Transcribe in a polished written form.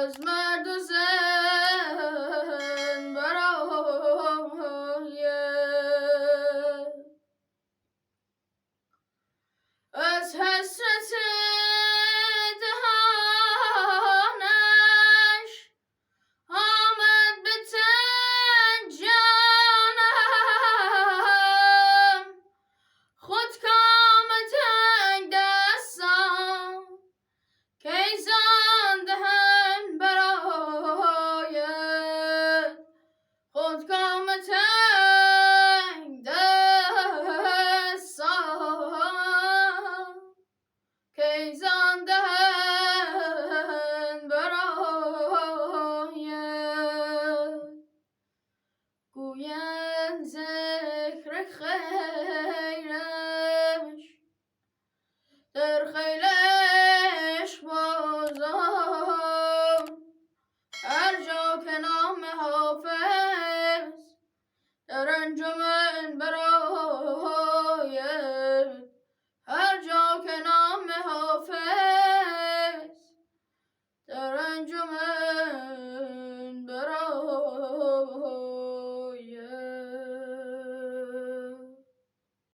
از مرد و زن برای از حسرت دهانش آمد به تن جانم خود کام تنگ دستان که زان دهن برآید خود کام تنگ دستان که زان دهن برآید گویند ذکر خیرش در خیلش بازان هر جا که نام حافظ در انجمن